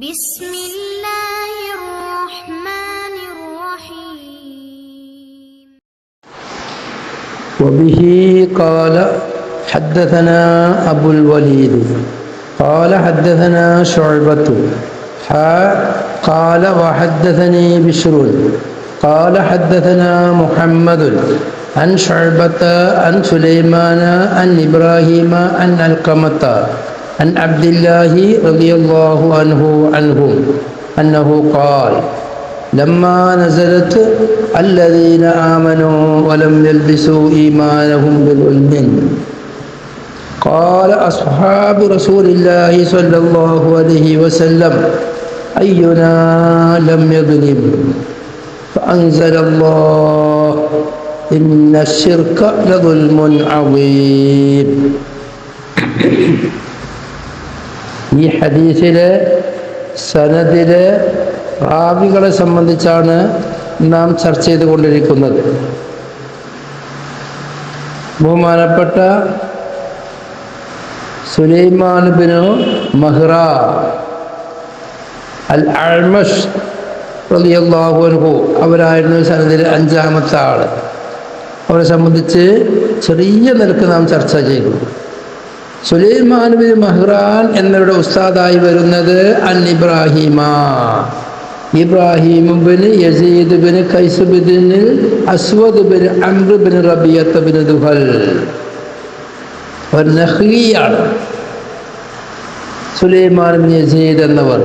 بسم الله الرحمن الرحيم. وبه قال حدثنا أبو الوليد قال حدثنا شعبة قال وحدثني بشر قال حدثنا محمد عن شعبة عن سليمان عن إبراهيم عن علقمة عن عبد الله رضي الله عنه أنه قال لما نزلت الذين آمنوا ولم يلبسوا إيمانهم بالظلم قال أصحاب رسول الله صلى الله عليه وسلم أينا لم يظلم فأنزل الله إن الشرك لظلم عظيم. ഈ ഹദീസിലെ സനദിലെ റാവികളെ സംബന്ധിച്ചാണ് നാം ചർച്ച ചെയ്തുകൊണ്ടിരിക്കുന്നത്. ബഹുമാനപ്പെട്ട സുലൈമാൻ ബിനു മഹ്റാൻ അൽ അഅ്മശ് റളിയല്ലാഹു അൻഹു അവരായിരുന്നു സനദിലെ അഞ്ചാമത്തെ ആള്. അവരെ സംബന്ധിച്ച് ചെറിയ നിലക്ക് നാം ചർച്ച ചെയ്തു. സുലൈമാൻ ബിൻ മഹ്റാൻ എന്നവരുടെ ഉസ്താദായി വരുന്നത് അൻ Ibrahim bin Yazid bin Qais bin Aswad bin Amr bin Rabiah bin Duhal ഒരു നഖ്ലിയാണ്. സുലൈമാൻ ബിൻ യസീദ് എന്നവർ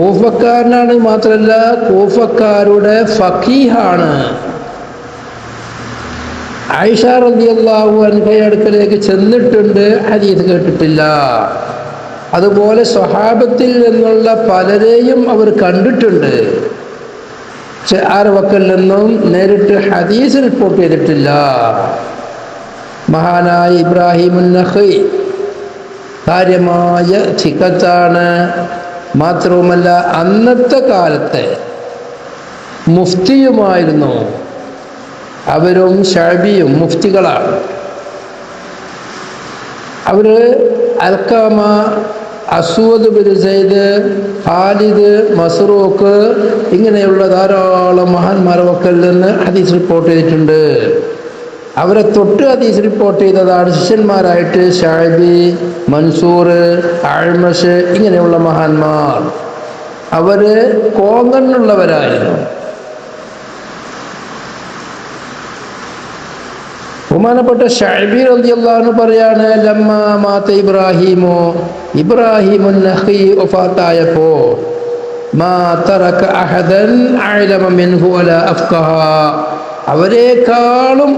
കൂഫക്കാരനാണ് മാത്രമല്ല കൂഫക്കാരുടെ ഫഖീഹാണ്. ആയിഷ റളിയല്ലാഹു അൻഹയുടെ അടുക്കലേക്ക് ചെന്നിട്ടുണ്ട്, ഹദീസ് കേട്ടിട്ടില്ല. അതുപോലെ സ്വഹാബത്തിൽ നിന്നുള്ള പലരെയും അവർ കണ്ടിട്ടുണ്ട്, പക്ഷെ ആരുടെ വക്കൽ നിന്നും നേരിട്ട് ഹദീസ് റിപ്പോർട്ട് ചെയ്തിട്ടില്ല. മഹാനായ ഇബ്രാഹിം നഖി കാര്യമായ സിഖത്താണ്. മാത്രവുമല്ല അന്നത്തെ കാലത്തെ മുഫ്തിയുമായിരുന്നു. അവരും ഷഅബിയും മുഫ്തികളാണ്. അവർ അൽഖമ, അസ്വദ് ബിൻ സൈദ്, ഖാലിദ്, മസ്റൂഖ് ഇങ്ങനെയുള്ള ധാരാളം മഹാന്മാരുടെ വക്കൽ നിന്ന് ഹദീസ് റിപ്പോർട്ട് ചെയ്തിട്ടുണ്ട്. അവരെ തൊട്ട് ഹദീസ് റിപ്പോർട്ട് ചെയ്തതാണ് ശിഷ്യന്മാരായിട്ട് ഷഅബി, മൻസൂർ, അഅ്മശ് ഇങ്ങനെയുള്ള മഹാന്മാർ. അവര് കോങ്കണ്ണുള്ളവരായിരുന്നു. ബഹുമാനപ്പെട്ട ഷഅബി റളിയല്ലാഹു അൻഹു പറയാണ്, ലമ്മാ മാത ഇബ്രാഹിമുൻ നഖി വഫാത്തായപ്പോ മാ തറക അഹദൻ അഅലമ മിൻഹു വലാ അഫ്ഖഹ, അവരെക്കാളും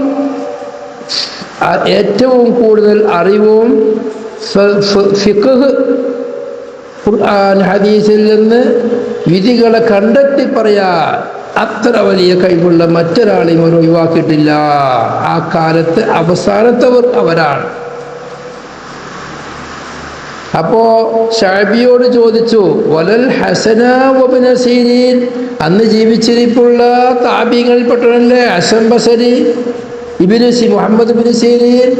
ഏറ്റവും കൂടുതൽ അറിവും ഫിഖ്ഹ് ഖുർആൻ ഹദീസിൽ നിന്ന് വിധികളെ കണ്ടെത്തി പറയാൻ അത്ര വലിയ കഴിവുള്ള മറ്റൊരാളെയും അവർ ഒഴിവാക്കിയിട്ടില്ല. ആ കാലത്ത് അവസാനത്തവർ അവരാണ്. അപ്പോ ഷഅബിയോട് ചോദിച്ചു, വലൽ ഹസന വബ്ന സീരീൻ, അന്ന് ജീവിച്ചിരിപ്പുള്ള താബിഈങ്ങളിൽപ്പെട്ടവരല്ലേ ഹസൻ ബസരി, മുഹമ്മദ് ഇബ്നു സീരീൻ.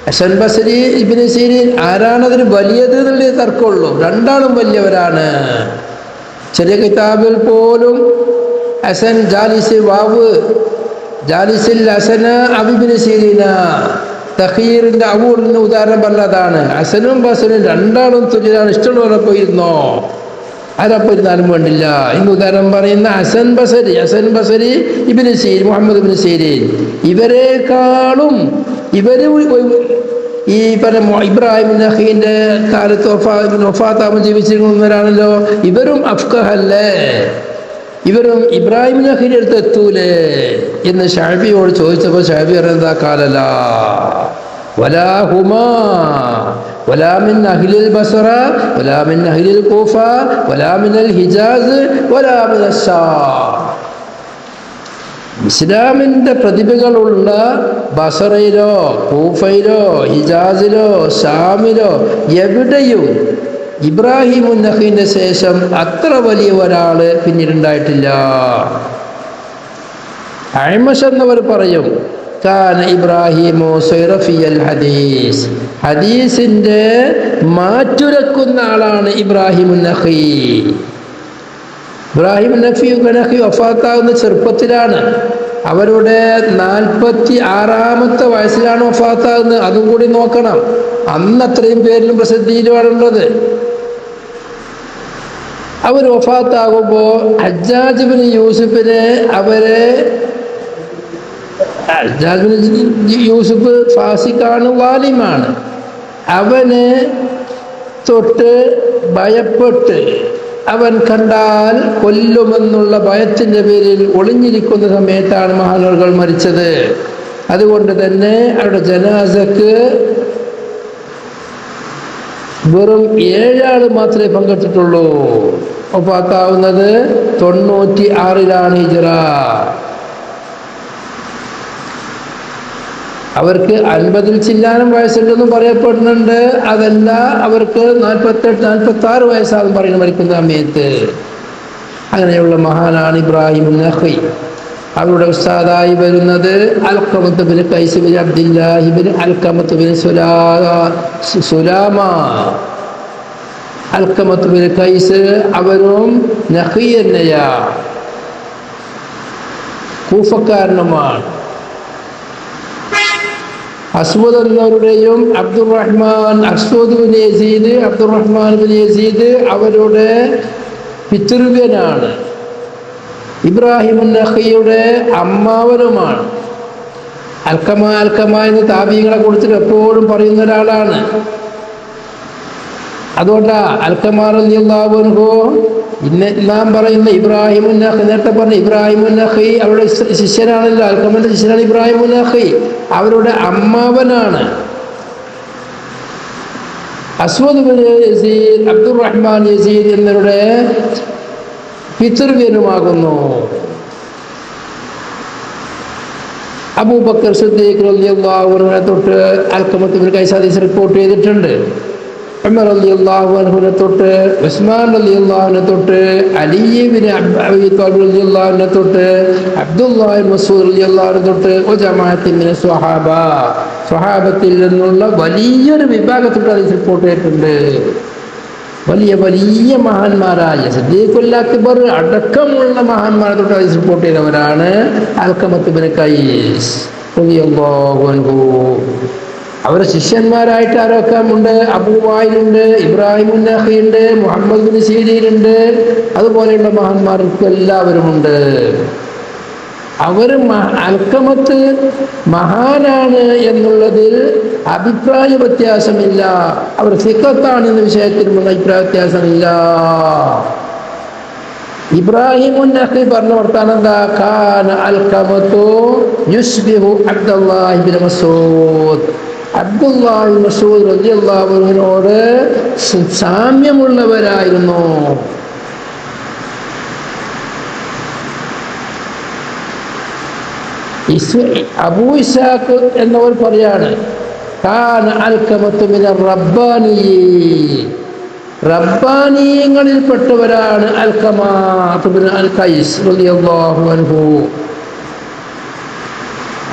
ഹസൻ ബസരി, ഇബ്നു സീരീൻ ആരാണതിന് വലിയത് എന്നുള്ള തർക്കമുള്ളൂ. രണ്ടാളും വലിയവരാണ്. ചെറിയ കിതാബിൽ പോലും ഹസൻ ജാലിസിൽ ഹസന അബിബിന് സീരീന, തഖീറിന്റെ അബൂറിന് ഉദാഹരണം പറഞ്ഞതാണ്. ഹസനും ബസനും രണ്ടാളും തുല്യരാണ്. ഇഷ്ടമുള്ളവരെ പോയിരുന്നോ, ആരപ്പോയിരുന്നാലും വേണ്ടില്ല. ഇന്ന് ഉദാഹരണം പറയുന്ന ഹസൻ ബസരി ഇബ്നു സീരീൻ, മുഹമ്മദ് ഇബ്നു സീരീൻ, ഇവരെക്കാളും ഈ പറഞ്ഞ ഇബ്രാഹിം നഖീന്റെ കാലത്ത് വഫാത്താമ ജീവിച്ചിരിക്കുന്നവരാണല്ലോ. ഇവരും അഫ്ഖഹല്ലേ, ഇവരും ഇബ്രാഹിം നഖീന്റെ അടുത്ത് എത്തൂലേ എന്ന് ഷഅബിയോട് ചോദിച്ചപ്പോൾ ഷഅബി പറയുന്നതാ, കാലല വലാ ഹുമാ വലാ മിൻ അഹ്ലിൽ ബസ്റ വലാ മിൻ അഹ്ലിൽ കൂഫ വലാ മിനൽ ഹിജാസ് വലാ മിനശ് ശാം. ഇസ്ലാമിൻ്റെ പ്രതിഭകളുള്ള ബസറയിലോ കൂഫയിലോ ഹിജാസിലോ ഷാമിലോ എവിടെയും ഇബ്രാഹിമുൻ നഖീന്റെ ശേഷം അത്ര വലിയ ഒരാള് പിന്നീടുണ്ടായിട്ടില്ല. അഅ്മശ് എന്നവർ പറയും, കാന ഇബ്രാഹിമു സൈറഫിയൽ ഹദീസ്, ഹദീസിന്റെ മാറ്റുരക്കുന്ന ആളാണ് ഇബ്രാഹിം നഖി. ഇബ്രാഹിം നഖി വഫാത്താകുന്ന ചെറുപ്പത്തിലാണ്. അവരുടെ 46-ാമത്തെ വയസ്സിലാണ് വഫാത്താകുന്നത്. അതും കൂടി നോക്കണം. അന്ന് അത്രയും പേരിലും പ്രസിദ്ധിയിലുമാണുള്ളത്. അവർ വഫാത്താകുമ്പോൾ ഹജ്ജാജ് ബിൻ യൂസുഫിനെ ഹജ്ജാജ് ബിൻ യൂസുഫ് ഫാസിക്കാണ്, വാലിമാണ്. അവനെ തൊട്ട് ഭയപ്പെട്ട് അവൻ കണ്ടാൽ കൊല്ലുമെന്നുള്ള ഭയത്തിൻ്റെ പേരിൽ ഒളിഞ്ഞിരിക്കുന്ന സമയത്താണ് മഹാനവറുകൾ മരിച്ചത്. അതുകൊണ്ട് തന്നെ അവരുടെ ജനാസക്ക് വെറും 7 ആൾ മാത്രമേ പങ്കെടുത്തിട്ടുള്ളൂ. വഫാത്താവുന്നത് 96-ലാണ് ഹിജ്റ. അവർക്ക് 50-ൽ ചില്ലാനം വയസ്സുണ്ടെന്നും പറയപ്പെടുന്നുണ്ട്. അതല്ല, അവർക്ക് 48-46 വയസ്സാകും പറയുന്നത് മരിക്കുന്ന സമയത്ത്. അങ്ങനെയുള്ള മഹാനാണ് ഇബ്രാഹിം നഖി. അവരുടെ ഉസ്താദായി വരുന്നത് Alqamah bin Qais bin Abdullahi bin Alqamah bin Sulama. Alqamah bin Qais അവരും നഖി തന്നെയാ, കൂഫക്കാരനുമാണ്. അസ്വദ് എന്നവരുടെയും Aswad bin Yazid, Abdurrahman bin Yazid അവരുടെ പിതൃവ്യനാണ്. ഇബ്രാഹിം നഖിയുടെ അമ്മാവനുമാണ്. അൽക്കമ എന്ന് താബീങ്ങളെ കുറിച്ച് എപ്പോഴും പറയുന്ന ഒരാളാണ്. അതുകൊണ്ടാ അൽക്കമ റളിയല്ലാഹു അൻഹു നാം പറയുന്ന ഇബ്രാഹിം നഖി, നേരത്തെ പറഞ്ഞ ഇബ്രാഹിം നഖി അവരുടെ ശിഷ്യനാണല്ലോ. അൽക്കമന്റെ ശിഷ്യനാണ് ഇബ്രാഹിം നഖി. അവരുടെ അമ്മാവനാണ്. അസ്വദ് ബിൻ യസീദ്, അബ്ദുറഹ്മാൻ യസീദ് എന്നിവരുടെ പിതൃവ്യനുമാകുന്നു. അബൂബക്കർ സിദ്ദീഖ് റളിയല്ലാഹു അൻഹുവിനെ തൊട്ട് അൽഖമത്ത് ബിൻ ഖൈസ് ഹദീസ് റിപ്പോർട്ട് ചെയ്തിട്ടുണ്ട്. ഉമർ റളിയല്ലാഹു അൻഹുവിനെ തൊട്ട്, ഉസ്മാൻ റളിയല്ലാഹു അൻഹുവിനെ തൊട്ട്, അലി ബിൻ അബീ ത്വാലിബ് റളിയല്ലാഹു അൻഹുവിനെ തൊട്ട്, അബ്ദുല്ലാഹി ബിൻ മസ്ഊദ് റളിയല്ലാഹു അൻഹു തൊട്ട്, ജമാഅത്തിൻ മിന സ്വഹാബത്തിൽ നിന്നുള്ള വലിയൊരു വിഭാഗത്തിലുള്ള ഹദീസ് റിപ്പോർട്ട് ചെയ്തിട്ടുണ്ട്. വലിയ വലിയ മഹാന്മാരായ സിദ്ദീഖുൽ അക്ബർ അടക്കമുള്ള മഹാന്മാരെ തൊട്ട് ഹദീസ് റിപ്പോർട്ട് ചെയ്തവരാണ് അൽഖമത്ത് ബിൻ ഖൈസ് റളിയല്ലാഹു അൻഹു. അവരുടെ ശിഷ്യന്മാരായിട്ട് ആരൊക്കെ ഉണ്ട്? അബൂ വായിലുണ്ട്, ഇബ്രാഹിം നഖി ഉണ്ട്, മുഹമ്മദ് ബിൻ സീരീനുണ്ട്. അതുപോലെയുള്ള മഹാന്മാർക്ക് എല്ലാവരുമുണ്ട്. അവർ അൽഖമത്ത് മഹാനാണ് എന്നുള്ളതിൽ അഭിപ്രായ വ്യത്യാസമില്ല. അവർ സിഖത്താണ് എന്ന വിഷയത്തിലുള്ള അഭിപ്രായ വ്യത്യാസമില്ല. ഇബ്രാഹിം നഖി പറഞ്ഞ വർത്താനം എന്താ? കാന അൽഖമത്തു യുസ്ബിഹു അബ്ദുല്ലാഹി ബിൻ മസ്ഊദ്. അബ്ദുല്ലാഹി ബിൻ മസ്ഊദ് റളിയല്ലാഹു അൻഹുവിനോട് സാമ്യമുള്ളവരായിരുന്നു. അബൂ ഇസ്ഹാഖ് എന്നവർ പറയാണ്, കാന അൽഖമത്തു മിനർ റബ്ബാനിയങ്ങളിൽപ്പെട്ടവരാണ് അൽഖമത്ത് ബിൻ ഖൈസ് റളിയല്ലാഹു അൻഹു.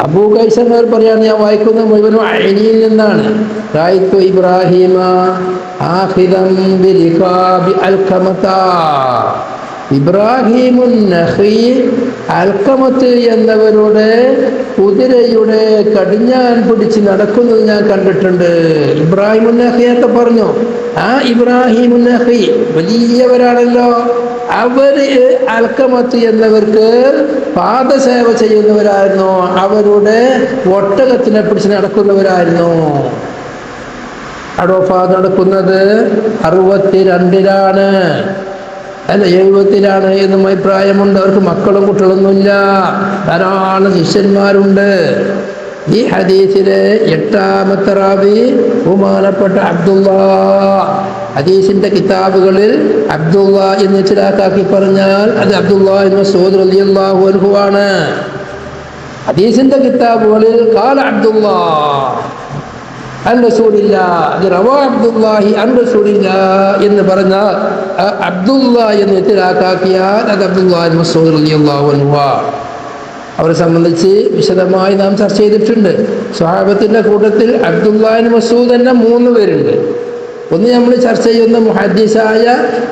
അബൂ ഖൈസ് എന്നവർ പറയാണ്, ഞാൻ വായിക്കുന്ന മുഴുവനും അയ്നിയിൽ നിന്നാണ്. റഅയ്തു ഇബ്രാഹിമ ആഖിദൻ ബിരിഖാബി അൽഖമത. ഇബ്രാഹിമുൻ നഖി അൽഖമത്ത് എന്നവരുടെ കുതിരയുടെ കടിഞ്ഞാൻ പിടിച്ച് നടക്കുന്നത് ഞാൻ കണ്ടിട്ടുണ്ട്. ഇബ്രാഹിമുൻ നഖി എന്നൊക്കെ പറഞ്ഞു. ആ ഇബ്രാഹിമുൻ നഖി വലിയവരാണല്ലോ. അവര് അൽഖമത്ത് എന്നവർക്ക് പാദസേവ ചെയ്യുന്നവരായിരുന്നു. അവരുടെ ഒട്ടകത്തിനെ പിടിച്ച് നടക്കുന്നവരായിരുന്നു. അടോഫാദ് നടക്കുന്നത് 62-ലാണ്, അല്ല 70-ലാണ് എന്നും അഭിപ്രായമുണ്ട്. അവർക്ക് മക്കളും കുട്ടികളൊന്നുമില്ല, ധാരാളം ശിഷ്യന്മാരുണ്ട്. ഈ ഹദീസിലെ 8ാമത്തെ റാവി ബഹുമാനപ്പെട്ട ഹദീസിന്റെ കിതാബുകളിൽ അബ്ദുള്ള എന്ന് ചിലാക്കാക്കി പറഞ്ഞാൽ അത് അബ്ദുല്ലാഹി ബിൻ മസ്ഊദ് റളിയല്ലാഹു അൻഹു ആണ്. ഹദീസിന്റെ കിതാബുകളിൽ ഖാല അബ്ദുല്ലാഹ് അൻ റസൂലില്ലാഹ്, റവാ അബ്ദുല്ലാഹി അൻ റസൂലില്ലാഹ് എന്ന് പറഞ്ഞാൽ അബ്ദുള്ള എന്ന് ചിലാക്കാക്കിയാൽ അത് അബ്ദുല്ലാഹി ബിൻ മസ്ഊദ് റളിയല്ലാഹു അൻഹു. അവരെ സംബന്ധിച്ച് വിശദമായി നാം ചർച്ച ചെയ്തിട്ടുണ്ട്. സ്വഹാബത്തിൻ്റെ കൂട്ടത്തിൽ അബ്ദുല്ലാഹിബ്നു മസ്ഊദ് തന്നെ 3 പേരുണ്ട്. ഒന്ന് നമ്മൾ ചർച്ച ചെയ്യുന്ന മുഹദ്ദിസായ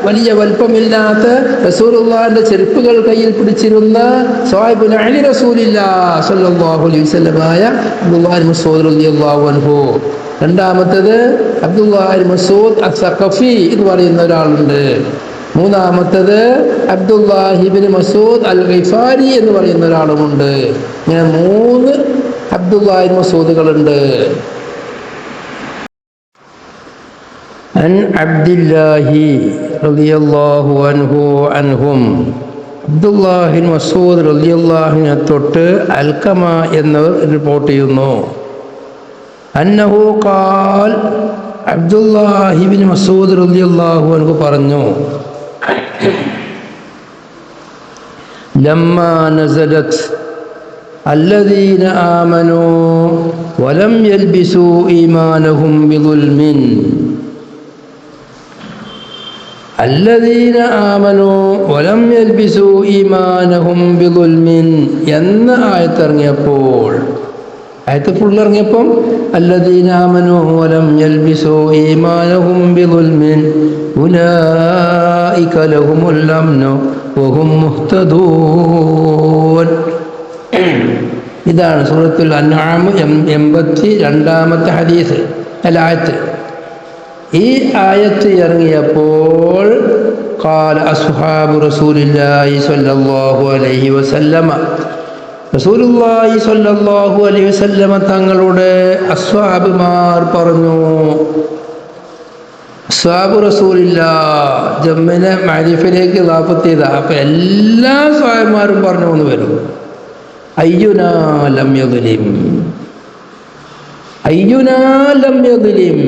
വലിയ വലിപ്പമില്ലാത്ത റസൂലുള്ളാഹിന്റെ ചെരുപ്പുകൾ കയ്യിൽ പിടിച്ചിരുന്ന സ്വഹാബുൽ അലി റസൂലില്ലാഹി സ്വല്ലല്ലാഹു അലൈഹി വസല്ലമായ അബ്ദുല്ലാഹിബ്നു മസ്ഊദ് റളിയല്ലാഹു അൻഹു. രണ്ടാമത്തേത് അബ്ദുല്ലാഹിബ്നു മസ്ഊദ് അസ്സഖഫി എന്ന് പറയുന്ന ഒരാളുണ്ട്. മൂന്നാമത്തേത് അബ്ദുല്ലാഹിബ്നു മസ്ഊദ് അൽ ഗിഫാരി എന്ന് പറയുന്ന ഒരാളുമുണ്ട്. ഇങ്ങനെ 3 അബ്ദുല്ലാഹിബ്നു മസ്ഊദുകളുണ്ട്. അൻ അബ്ദില്ലാഹി റളിയല്ലാഹു അൻഹു അൻഹും അബ്ദുല്ലാഹിബ്നു മസ്ഊദ് റളിയല്ലാഹുവിനെ തൊട്ട് അൽഖമ എന്നവർ റിപ്പോർട്ട് ചെയ്യുന്നു. അന്നഹു ഖാൽ അബ്ദുല്ലാഹിബ്നു മസ്ഊദ് റളിയല്ലാഹു അൻഹു പറഞ്ഞു, ലമ്മാ നസലത് അല്ലദീന ആമനൂ വലം യൽബിസൂ ഈമാനഹും ബിദുൽമിൻ അല്ലദീന ആമനൂ വലം യൽബിസൂ ഈമാനഹും ബിദുൽമിൻ എന്ന ആയത്തിറങ്ങിയപ്പോൾ, ആയത്ത് ഫുൾ ഇറങ്ങിയപ്പം അല്ലദീന ആമനൂ വലം യൽബിസൂ ഈമാനഹും ബിദുൽമിൻ ഉലൈക ലഹുമുൽ അംനു വഹും മുഹ്തദൂൻ. ഇതാണ് സൂറത്തുൽ അൻആം 82-ാമത്തെ ഹദീസ് ആയത്ത്. ഈ ആയത്ത് ഇറങ്ങിയപ്പോൾ ഖാല അസ്ഹാബു റസൂലില്ലാഹി സ്വല്ലല്ലാഹു അലൈഹി വസല്ലമ, റസൂലുള്ളാഹി സ്വല്ലല്ലാഹു അലൈഹി വസല്ലമ തങ്ങളുടെ അസ്ഹാബുമാർ പറഞ്ഞു, അസ്ഹാബു റസൂലില്ലാഹ് ജമ്മിനെ മഅരിഫയിലേക്ക് ഇളാഫത്ത് ചെയ്ത, അപ്പം എല്ലാ സ്വഹാബിമാരും പറഞ്ഞു എന്ന് വരും. അയ്യുനാ ലം യദ്ലിം, അയ്യുനാ ലം യദ്ലിം,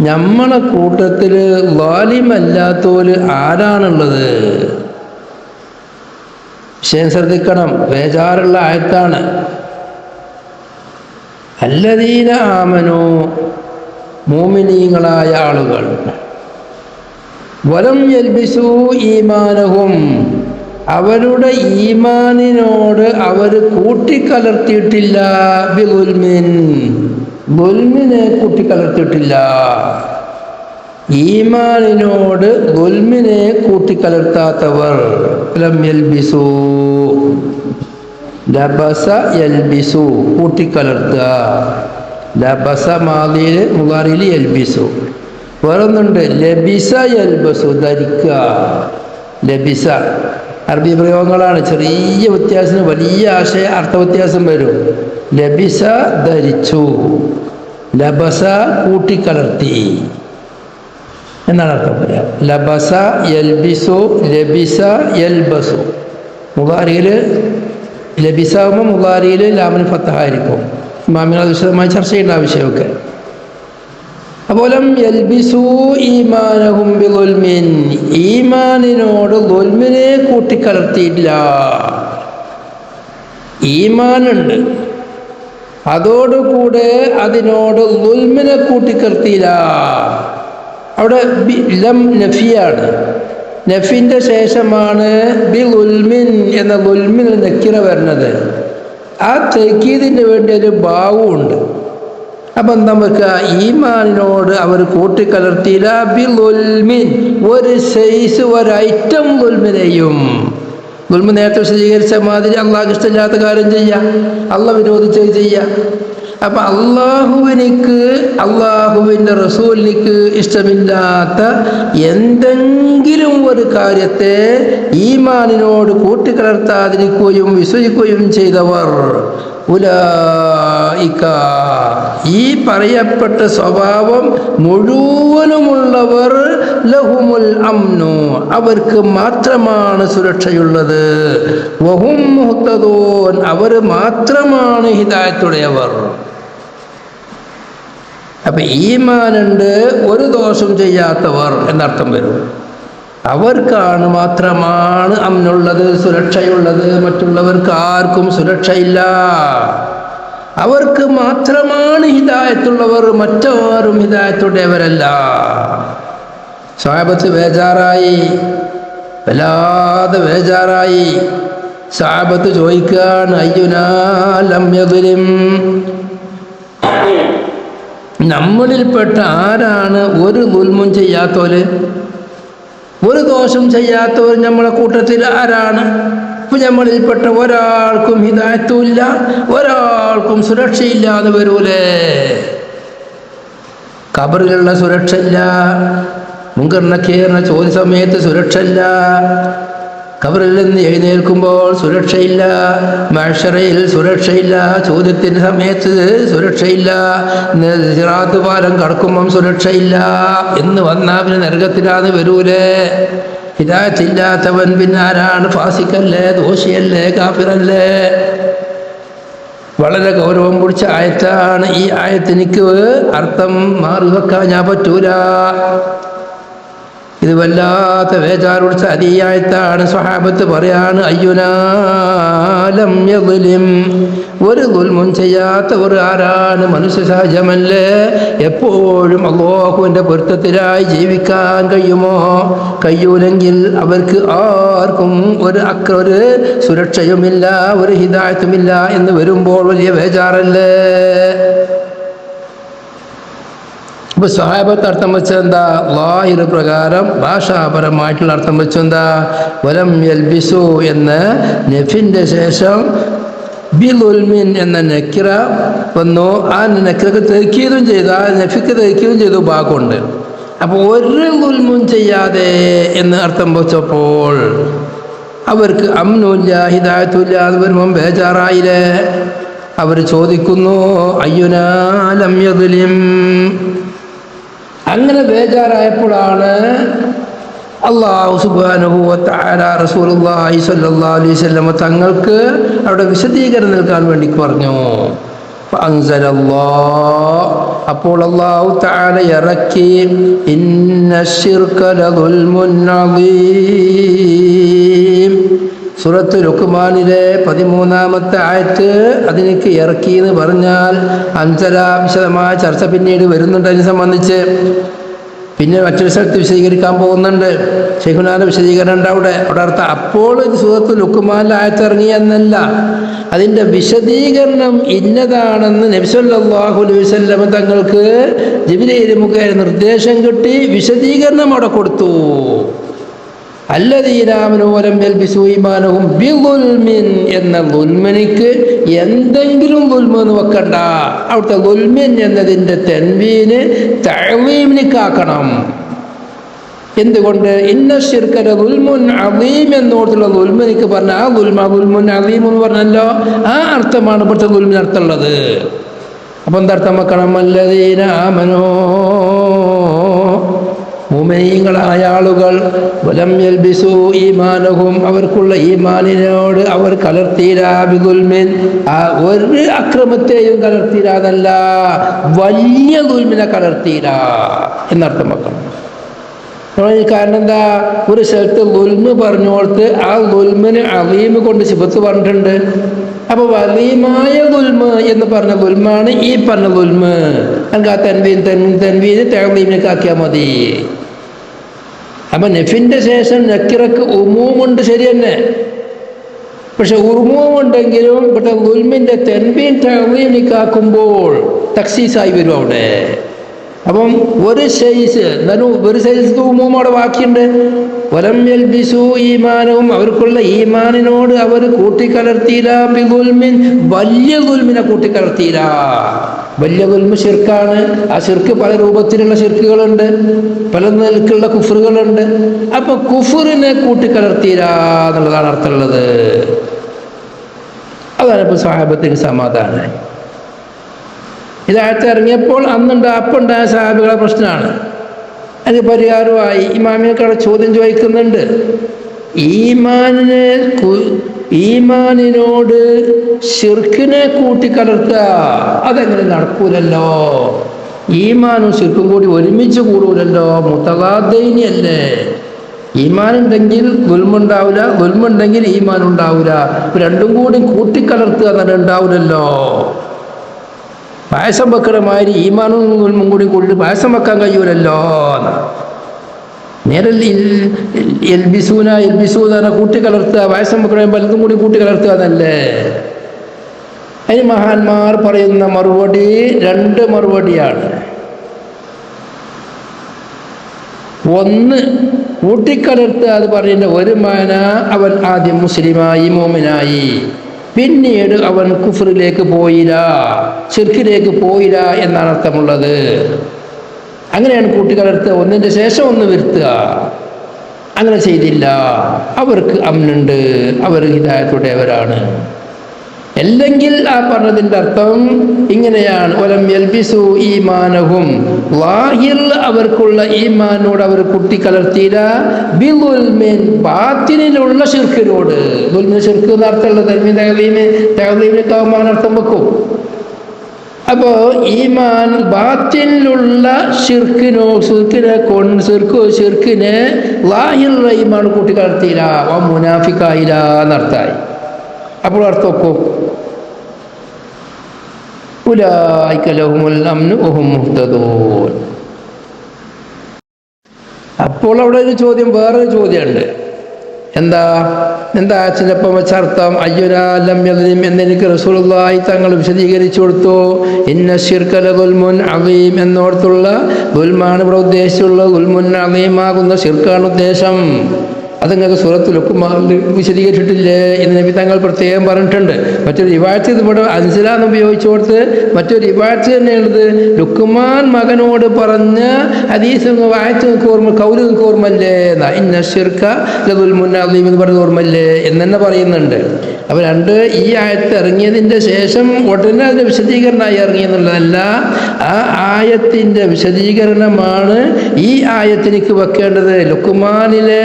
നമ്മളെ കൂട്ടത്തിൽ ളാലിമല്ലാത്തോല് ആരാണുള്ളത്? വിഷയം ശ്രദ്ധിക്കണം, ബേജാറുള്ള ആയത്താണ്. അല്ലദീന ആമനു, മോമിനീങ്ങളായ ആളുകൾ, വലം യൽബിസൂ ഈമാനഹും, അവരുടെ ഈമാനിനോട് അവർ കൂട്ടിക്കലർത്തിയിട്ടില്ല, ബിദുൽമിൻ, ദുൽമിനെ കൂട്ടിക്കലർത്തിയിട്ടില്ല. ഈമാനിനോട് ദുൽമിനെ കൂട്ടിക്കലർത്താത്തവർ, ലം യൽബിസൂ, ലബസ യൽബിസു, കൂട്ടിക്കലർത്തുക. ലബസ മാദിയിൽ മുളാറിയിൽ യൽബിസു. വേറൊന്നുണ്ട് ലബിസ യൽബസു, ധരിക്കുക. ലബിസ അറബി പ്രയോഗങ്ങളാണ്, ചെറിയ വ്യത്യാസത്തിന് വലിയ ആശയ അർത്ഥവ്യത്യാസം വരും. ലബിസ ധരിച്ചു, ലബസ കൂട്ടിക്കലർത്തി എന്നാണ് അർത്ഥം പറയാം. ലബസ യൽബിസു, ലബിസ യൽബസു. മുളാരിയിൽ ലബിസാകുമ്പോൾ മുളാരിയിൽ ലാമിന് ഫത്തഹായിരിക്കും. ഇമാമിനെ വിശദമായി ചർച്ച ചെയ്യേണ്ട ആവശ്യമൊക്കെ. അതുപോലെ യൽബിസു ഈമാനഹും ബിദുൽമിൻ, ഈമാനിനോട് ദുൽമിനെ കൂട്ടിക്കലർത്തിയില്ല. ഈമാനുണ്ട്, അതോടുകൂടെ അതിനോട് ദുൽമിനെ കൂട്ടിക്കലർത്തിയില്ല. അവിടെ ലം നഫിയാണ്, നഫിൻ്റെ ശേഷമാണ് ബിദുൽമിൻ എന്ന ദുൽമിൻ നക്കിറ വരുന്നത്. ആ തക്കീദിന് വേണ്ടി ഒരു ഭാവമുണ്ട്. അപ്പം എന്താ വെക്കുക, ഈമാനിനോട് അവർ കൂട്ടിക്കലർത്തിയില്ല. ബിദുൽമിൻ, ഒരു സൈസ് ഒരൈറ്റം ദുൽമിനെയും. ദുൽമ് നേരത്തെ വിശദീകരിച്ച മാതിരി അള്ളാഹ്ക്ക് ഇഷ്ടമില്ലാത്ത കാര്യം ചെയ്യുക, അള്ളാഹ് വിരോധിച്ചത് ചെയ്യുക. അപ്പം അള്ളാഹുവിൻ്റെ റസൂലിനിക്ക് ഇഷ്ടമില്ലാത്ത എന്തെങ്കിലും ഒരു കാര്യത്തെ ഈമാനിനോട് കൂട്ടിക്കലർത്താതിരിക്കുകയും വിശ്വസിക്കുകയും ചെയ്തവർ, ഉലൈക, ഈ പറയപ്പെട്ട സ്വഭാവം മുഴുവനുമുള്ളവർ, ലഹുമുൽ അംനു, അവർക്ക് മാത്രമാണ് സുരക്ഷയുള്ളത്. വഹും മുഹ്തദൂൻ, അവർ മാത്രമാണ് ഹിദായത്തുടയവർ. അപ്പം ഈമാനുണ്ട്, ഒരു ദോഷം ചെയ്യാത്തവർ എന്നർത്ഥം വരും. അവർക്കാണ് മാത്രമാണ് അമ്നുള്ളത്, സുരക്ഷയുള്ളത്. മറ്റുള്ളവർക്ക് ആർക്കും സുരക്ഷയില്ല. അവർക്ക് മാത്രമാണ് ഹിദായത്തുള്ളവർ, മറ്റാരും ഹിദായത്തുടയവരല്ല. സ്വഹാബത്ത് ബേജാറായി, വല്ലാതെ ബേജാറായി. സഹാബത്ത് ചോദിക്കുകയാണ്, അയ്യുനാ ലം യദ്ലിം, നമ്മളിൽപ്പെട്ട ആരാണ് ഒരു ദുൽമും ചെയ്യാത്തവര്, ഒരു ദോഷം ചെയ്യാത്തവർ നമ്മളെ കൂട്ടത്തിൽ ആരാണ്? ഇപ്പം നമ്മളിൽപ്പെട്ട ഒരാൾക്കും ഹിദായത്തുമില്ല, ഒരാൾക്കും സുരക്ഷയില്ലാതെ വരൂലേ? ഖബറിലുള്ള സുരക്ഷയില്ല, മുൻകർ നക്കീറിന് ചോദ്യ സമയത്ത് സുരക്ഷയില്ല, ഖബറിൽ നിന്ന് എഴുന്നേൽക്കുമ്പോൾ സുരക്ഷയില്ല, മഹ്ശറയിൽ സുരക്ഷയില്ല, ചോദ്യത്തിൻ്റെ സമയത്ത് സുരക്ഷയില്ല, സിറാത്ത് പാലം കടക്കുമ്പം സുരക്ഷയില്ല എന്ന് വന്നാൽ പിന്നെ നരകത്തിലാണ് വരൂലേ? ഹിദായത്തില്ലാത്തവൻ പിന്നെ ആരാണ്? ഫാസിക്കല്ലേ, ദോഷിയല്ലേ, കാഫിറല്ലേ? വളരെ ഗൗരവം പിടിച്ച ആയത്താണ് ഈ ആയത്തിനിക്ക് അർത്ഥം മാറി വെക്കാൻ ഞാൻ പറ്റൂല. ഇത് വല്ലാത്ത വേജാറുടിച്ച അതിയായത്താണ്. സ്വഹാബത്ത് പറയാണ്, അയ്യുനാ ലം യദ്ലിം, ഒരു ദുൽമും ചെയ്യാത്തവർ ആരാണ്? മനുഷ്യ സഹജമല്ലേ? എപ്പോഴും അല്ലാഹുവിൻ്റെ പൊരുത്തത്തിലായി ജീവിക്കാൻ കഴിയുമോ? കഴിയൂലെങ്കിൽ അവർക്ക് ആർക്കും ഒരു സുരക്ഷയുമില്ല, ഒരു ഹിദായത്തുമില്ല എന്ന് വരുമ്പോൾ വലിയ വേജാറല്ലേ? ഇപ്പൊ സ്വഹാബത്ത് അർത്ഥം വെച്ചെന്താ? ലാഹിർ പ്രകാരം ഭാഷാപരമായിട്ടുള്ള അർത്ഥം വെച്ചെന്താ? വലം യൽബിസു എന്ന നെഫിന്റെ ശേഷം ബിലുൽമിൻ എന്ന നക്കിറ വന്നു. ആ നക്കിറക്ക് തെക്കിയതും ചെയ്തു, ആ നെഫിക്ക് തെക്കിയതും ചെയ്തു ഭാഗമുണ്ട്. അപ്പോൾ ഒരു ദുൽമും ചെയ്യാതെ എന്ന് അർത്ഥം വെച്ചപ്പോൾ അവർക്ക് അമ്നുല്ല, ഹിദായത്തുല്ല എന്ന് വരുമ്പം ബേജാറായില്ലേ? അവർ ചോദിക്കുന്നു, അയ്യുനാ ലം യദ്ലിം. അങ്ങനെ ബേജാറായപ്പോഴാണ് അല്ലാഹു സുബ്ഹാനഹു വ തആല റസൂലുള്ളാഹി സ്വല്ലല്ലാഹു അലൈഹി വസല്ലം തങ്ങൾക്ക് അവിടെ വിശദീകരണം നൽകാൻ വേണ്ടി പറഞ്ഞു. ഫഅൻസലല്ലാഹ്, അപ്പോൾ അല്ലാഹു തആല ഇറക്കി, ഇന്നശ്ശിർക ലദുൽമുൻ അദീം. സൂറത്ത് ലുഖ്മാനിലെ 13-ാമത്തെ ആയത്ത് അതിലേക്ക് ഇറക്കി എന്ന് പറഞ്ഞാൽ അൻസല വിശദമായ ചർച്ച പിന്നീട് വരുന്നുണ്ട് അതിനെ സംബന്ധിച്ച്. പിന്നെ മറ്റൊരു സ്ഥലത്ത് വിശദീകരിക്കാൻ പോകുന്നുണ്ട്. ശൈഖുനാന്റെ വിശദീകരണം ഉണ്ട് അവിടെ അർത്ഥം. അപ്പോൾ സൂറത്ത് ലുഖ്മാനിലെ ആയത്ത് ഇറങ്ങി എന്നല്ല, അതിൻ്റെ വിശദീകരണം ഇന്നതാണെന്ന് നബി സല്ലല്ലാഹു അലൈഹി വസല്ലം തങ്ങൾക്ക് ജിബ്രീൽ മുഖേന നിർദ്ദേശം കിട്ടി, വിശദീകരണം അവിടെ കൊടുത്തു. അല്ലദീന ആമനൂ വലം യൽബിസൂ ഈമാനഹും ബിളുൽമിൻ എന്ന ദുൽമിനിക്ക് എന്തെങ്കിലും ദുൽമ എന്ന് വെക്കണ്ട. അവിടുത്തെ ദുൽമിൻ എന്നതിൻ്റെ തൻവീന് തഅ്ലീമിനിക്കാക്കണം. എന്തുകൊണ്ട്? ഇന്ന ശിർക ലദുൽമുൻ അദീം എന്നോടുള്ള ദുൽമിനിക്ക് പറഞ്ഞ ആ ദുൽമുൻ അദീം എന്ന് പറഞ്ഞല്ലോ, ആ അർത്ഥമാണ് ഇവിടുത്തെ ദുൽമിന് അർത്ഥമുള്ളത്. അപ്പം എന്തർത്ഥം വെക്കണം? അല്ലദീന ആമനൂ, മുഅ്മിനീങ്ങളായ ആളുകൾ, വലം യൽബിസൂ ഈമാനഹും, അവർക്കുള്ള ഈമാനിനോട് അവർ കലർത്തിയില്ല, ബിദുൽമിൻ, ഒരു അക്രമത്തെയും കലർത്തിയില്ല, വലിയ ദുൽമിനെ കലർത്തിയില്ല എന്നർത്ഥം വെക്കണം. കാരണം എന്താ? ഒരു സ്ഥലത്ത് ദുൽമ് പറഞ്ഞോടത്ത് ആ ദുൽമിന് അദീം കൊണ്ട് സിഫത്ത് പറഞ്ഞിട്ടുണ്ട്. അപ്പൊ അദീമായ ദുൽമ് എന്ന് പറഞ്ഞ ദുൽമാണ് ഈ പറഞ്ഞ ദുൽമ്. നമുക്ക് ആ തൻവീന് തഅ്ലീമിനൊക്കെ ആക്കിയാൽ മതി. അപ്പൊ നെഫിന്റെ ശേഷം നക്കിറക്ക് ഉമൂമുണ്ട്, ശരി തന്നെ. പക്ഷെ ഉമൂമുണ്ടെങ്കിലും ഇവിടെ ദുൽമിന്റെ തൻവീൻ തഅ്ലീമിനിക്കാക്കുമ്പോൾ തഖ്സീസായി വരും അവിടെ. അപ്പം ഒരു സൈസ് ഉമൂം അവിടെ ബാക്കിയുണ്ട്. വലം യൽബിസൂ ഈമാനഹും, അവർക്കുള്ള ഈമാനിനോട് അവർ കൂട്ടിക്കലർത്തിയില്ല, ബിദുൽമിൻ, വലിയ ദുൽമിനെ കൂട്ടിക്കലർത്തിയില്ല. വലിയ ദുൽമ് ശിർക്കാണ്. ആ ശിർക്ക് പല രൂപത്തിലുള്ള ശിർക്കുകളുണ്ട്, പല നിലക്കുള്ള കുഫറുകളുണ്ട്. അപ്പൊ കുഫറിനെ കൂട്ടിക്കലർത്തിയില്ല എന്നുള്ളതാണ് അർത്ഥമുള്ളത്. അതാണ് ഇപ്പൊ സ്വഹാബത്തിന് സമാധാനം. ഇതായത്ത് ഇറങ്ങിയപ്പോൾ അപ്പുണ്ടായ സഹാബികളുടെ പ്രശ്നമാണ്. അതിന് പരിഹാരമായി ഇമാമിനൊക്കെ ചോദ്യം ചോദിക്കുന്നുണ്ട്. ഈമാനിനോട് ശിർക്കിനെ കൂട്ടിക്കലർത്തുക അതെങ്ങനെ നടക്കൂലല്ലോ? ഈമാനും ശിർക്കും കൂടി ഒരുമിച്ച് കൂടൂലല്ലോ, മുതഗാദൈനിയല്ലേ? ഈമാനുണ്ടെങ്കിൽ ദുൽമുണ്ടാവില്ല, ദുൽമുണ്ടെങ്കിൽ ഈമാൻ ഉണ്ടാവില്ല. രണ്ടും കൂടി കൂട്ടിക്കലർത്തുക എന്നത് ഉണ്ടാവില്ലല്ലോ. പായസം വെക്കണമാതിരി ഈമാനും ദുൽമും കൂടി പായസം വെക്കാൻ കഴിയൂലല്ലോ. നേരെ എൽബിസൂന എൽബിസൂന കൂട്ടിക്കലർത്തുക, വയസ്സം പറയുമ്പോൾ പലതും കൂടി കൂട്ടിക്കലർത്തുക എന്നല്ലേ. അതിന് മഹാന്മാർ പറയുന്ന മറുപടി 2 മറുപടിയാണ്. ഒന്ന്, കൂട്ടിക്കലർത്തുക അത് പറയുന്ന ഒരു മാന അവൻ ആദ്യം മുസ്ലിമായി മോമിനായി, പിന്നീട് അവൻ കുഫറിലേക്ക് പോയില്ല, ശിർക്കിലേക്ക് പോയില്ല എന്നാണ് അർത്ഥമുള്ളത്. അങ്ങനെയാണ് കൂട്ടിക്കലർത്തുക. ഒന്നിൻ്റെ ശേഷം ഒന്ന് വരുത്തുക. അങ്ങനെ ചെയ്തില്ല, അവർക്ക് അമ്നുണ്ട്, അവർ ഹിദായത്തുടേവരാണ്. അല്ലെങ്കിൽ ആ പറഞ്ഞതിൻ്റെ അർത്ഥം ഇങ്ങനെയാണ്: വലം യൽബിസു ഈമാനഹും, ലാഹിർ അവർക്കുള്ള ഈമാനോട് അവർ കൂട്ടിക്കലർത്തിയില്ല, ബിളുൽമിൻ ബാത്തിനിലുള്ള ശിർക്കിനോട്. ദുൽമിൻ ശിർക്ക് എന്ന അർത്ഥമുള്ള തഹ്ലീമിനൊക്കെ അർത്ഥം വെക്കും. അപ്പോൾ ഈമാൻ ബാത്തിനിലുള്ള ഷിർക്കിനെ ലാഹിറുള്ള ഈമാൻ കൂട്ടിക്കലർത്തിയില്ല, മുനാഫിക്കായില്ല എന്നർത്ഥമായി. അപ്പോൾ അർത്ഥം വെക്കും: ഉലൈക ലഹുമുൽ അംനു വഹും മുഹ്തദൂൻ. അപ്പോൾ അവിടെ ഒരു ചോദ്യം, വേറൊരു ചോദ്യമുണ്ട്. എന്താ ചിലപ്പം വെച്ചർത്ഥം? അയ്യുനാലം എന്നെനിക്ക് റസൂലുള്ളാഹി തങ്ങൾ വിശദീകരിച്ചു കൊടുത്തു. ഇന്ന ശിർക ലദുൽമുൻ അദീം എന്നോർത്തുള്ള ദുൽമാണ് ഇവിടെ ഉദ്ദേശിച്ചുള്ള ദുൽമുൻ അദീമാകുന്ന ശിർക്കാണ് ഉദ്ദേശം. അത് നിങ്ങൾക്ക് സൂറത്തുൽ ലുഖ്മാനിൽ വിശദീകരിച്ചിട്ടില്ലേ എന്ന് നബി തങ്ങൾ പ്രത്യേകം പറഞ്ഞിട്ടുണ്ട്. മറ്റൊരു റിവായത്ത് ഇവിടെ അൻസിലാന്ന് ഉപയോഗിച്ചു കൊടുത്ത് മറ്റൊരു റിവായത്ത് തന്നെയുള്ളത്. ലുഖ്മാൻ മകനോട് പറഞ്ഞ ഹദീസ് വായത്ത് നിങ്ങൾക്ക് ഓർമ്മ, കൗല് നിങ്ങൾക്ക് ഓർമ്മല്ലേ? ഇന്ന ശിർക ലദുൽമുൻ അദീം എന്ന് പറഞ്ഞ ഓർമ്മല്ലേ എന്ന് തന്നെ പറയുന്നുണ്ട്. അപ്പോൾ ഈ ആയത്ത് ഇറങ്ങിയതിൻ്റെ ശേഷം ഉടനെ അതിൻ്റെ വിശദീകരണമായി ഇറങ്ങിയെന്നുള്ളതല്ല, ആ ആയത്തിൻ്റെ വിശദീകരണമാണ് ഈ ആയത്തിലേക്ക് വെക്കേണ്ടത്. ലുഖ്മാനിലെ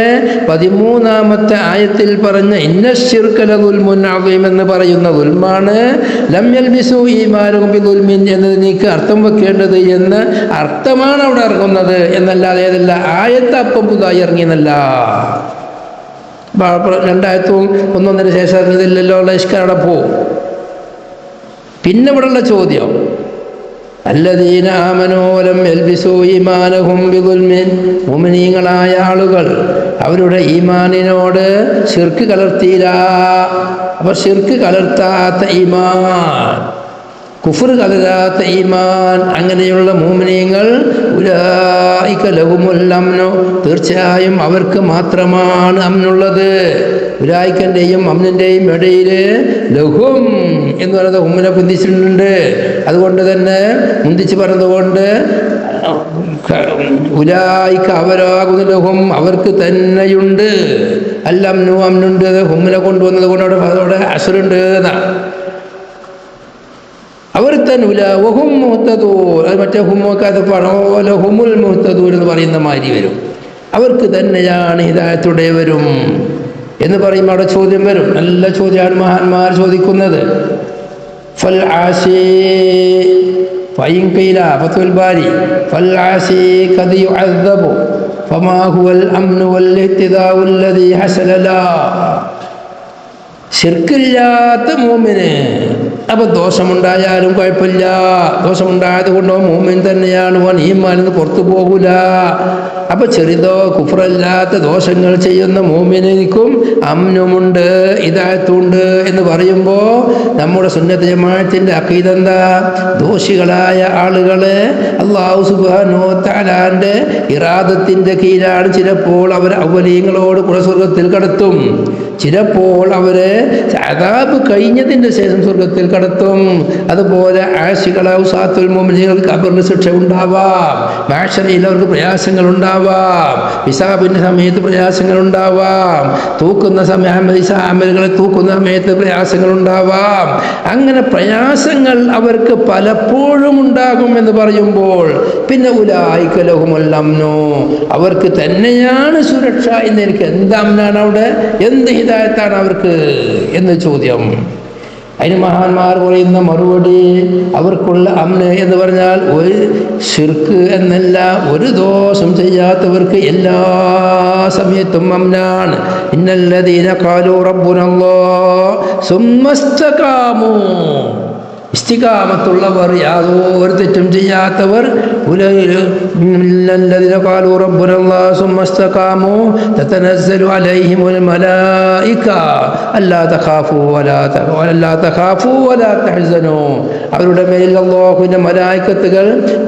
13-ാമത്തെ ആയത്തിൽ പറഞ്ഞ ഇന്ന ശിർക ലദുൽമുൻ അദീം എന്ന് പറയുന്ന ദുൽമാണ് ലം യൽബിസു ഈമാനഹും ബിദുൽമിൻ എന്നതിനേക്ക് അർത്ഥം വെക്കേണ്ടത് എന്ന് അർത്ഥമാണ് അവിടെ ഇറങ്ങുന്നത് എന്നല്ലാതെ ഏതല്ല ആയത്ത് അപ്പം പുതുതായി ഇറങ്ങിയെന്നല്ല. 2 ആയത്തും ഒന്നൊന്നിന് ശേഷം ഇറങ്ങിയതില്ലല്ലോ ഉള്ള ഇഷ്കാരടെ പോവും. പിന്നെ ഇവിടെയുള്ള ചോദ്യം, അല്ലദീന ആമനൂ വലം യൽബിസൂ ഈമാനഹും ബിദുൽമിൻ, മുഅ്മിനീങ്ങളായ ആളുകൾ അവരുടെ ഈമാനിനോട് ശിർക്ക് കലർത്തിയില്ല. അപ്പോൾ ശിർക്ക് കലർത്താത്ത ഈമാൻ, കുഫർ കലരാത്ത ഈമാൻ, അങ്ങനെയുള്ള മുഅ്മിനീങ്ങൾ ഉലൈക ലഹുമുൽ അംനു, തീർച്ചയായും അവർക്ക് മാത്രമാണ് അമ്നുള്ളത്. ഉലൈകൻ്റെയും അമ്നിൻ്റെയും ഇടയിൽ ലഹും എന്ന് പറയുന്നത് ഉമ്മിനെ പൊന്തിച്ചിട്ടുണ്ട്. അതുകൊണ്ട് തന്നെ മുന്തിച്ച് പറഞ്ഞതുകൊണ്ട് ഉലൈക അവരാകുന്ന ലഹും അവർക്ക് തന്നെയുണ്ട്. അല്ലംനു അമ്നുണ്ട്, ഹുമ്മിനെ കൊണ്ടുവന്നത് കൊണ്ട് അവിടെ അസുറുണ്ട് എന്നാണ്. അവർ തന്നെ വഹും മുഹ്തദൂൻ, അത് മറ്റേ ഹുമ്മൊക്കെ ഹുമുൽ മുഹ്തദൂൻ എന്ന് പറയുന്ന മാതിരി വരും. അവർക്ക് തന്നെയാണ് ഹിദായത്തുടേവരും എന്ന് പറയുമ്പോൾ അവിടെ ചോദ്യം വരും. നല്ല ചോദ്യമാണ് മഹാന്മാർ ചോദിക്കുന്നത്. ഫൽ ആശി ഫഇൻ ഖീല ഫതുൽ ബാരി ഫൽ ആശി ഖദ് യുഅദ്ദബു ഫമാ ഹുവൽ അംനു വൽ ഇഹ്തിദാഉ അല്ലദീ ഹസല ലാ. ശിർക്കില്ലാത്ത മുഅ്മിന് അപ്പോൾ ദോഷമുണ്ടായാലും കുഴപ്പമില്ല, ദോഷമുണ്ടായത് കൊണ്ടോ മുഅ്മിൻ തന്നെയാണ്, ഓൻ ഈമാനിൽ നിന്ന് പുറത്തു പോകൂല. അപ്പോൾ ചെറുതോ കുഫ്റല്ലാത്ത ദോഷങ്ങൾ ചെയ്യുന്ന മുഅ്മിനിനും അമ്നുമുണ്ട്, ഹിദായത്തുണ്ട് എന്ന് പറയുമ്പോൾ നമ്മുടെ സുന്നത്ത് ജമാഅത്തിൻ്റെ അഖീദ എന്താ? ദോഷികളായ ആളുകളെ അല്ലാഹു സുബ്ഹാനഹു വ തആലാന്റെ ഇറാദത്തിൻ്റെ കീഴിലാണ് ചിലപ്പോൾ അവർ അവലീങ്ങളോട് കൂടെ സ്വർഗത്തിൽ കടത്തും, ചിലപ്പോൾ അവരെ അദാബ് കഴിഞ്ഞതിൻ്റെ ശേഷം സ്വർഗത്തിൽ കടത്തും. അതുപോലെ ആശികളാവും സാത്തുൽ മുഅ്മിനീങ്ങൾക്ക് ഖബറിന് ശിക്ഷ ഉണ്ടാവാം, മഹ്ശറിൽ അവർക്ക് പ്രയാസങ്ങൾ ഉണ്ടാവാം, ഹിസാബിൻ്റെ സമയത്ത് പ്രയാസങ്ങൾ ഉണ്ടാവാം, തൂക്കുന്ന സമയം അമലുകളെ തൂക്കുന്ന സമയത്ത് പ്രയാസങ്ങൾ ഉണ്ടാവാം. അങ്ങനെ പ്രയാസങ്ങൾ അവർക്ക് പലപ്പോഴും ഉണ്ടാകും എന്ന് പറയുമ്പോൾ പിന്നെ ഉലൈക ലഹുമുൽ അംനു, അവർക്ക് തന്നെയാണ് സുരക്ഷ എന്ന് എനിക്ക് എന്ത് അമ്നാണ് അവിടെ, എന്ത് ഹിദായത്താണ് അവർക്ക് എന്ന് ചോദ്യം. അതിന് മഹാന്മാർ പറയുന്ന മറുപടി, അവർക്കുള്ള അമ്ന് എന്ന് പറഞ്ഞാൽ ഒരു ശിർക്ക് എന്നല്ല, ഒരു ദോഷം ചെയ്യാത്തവർക്ക് എല്ലാ സമയത്തും അമ്നാണ്. ഇന്നല്ലദീന ഖാലൂ റബ്ബുനല്ലാഹ് സുമ്മ ഇസ്തഖാമൂ, ഇസ്തിഖാമത്തുള്ളവർ, യാതൊരു തെറ്റും ചെയ്യാത്തവർ, അവരുടെ മേലിൽ അല്ലാഹുവിന്റെ മലായികത്തുകൾ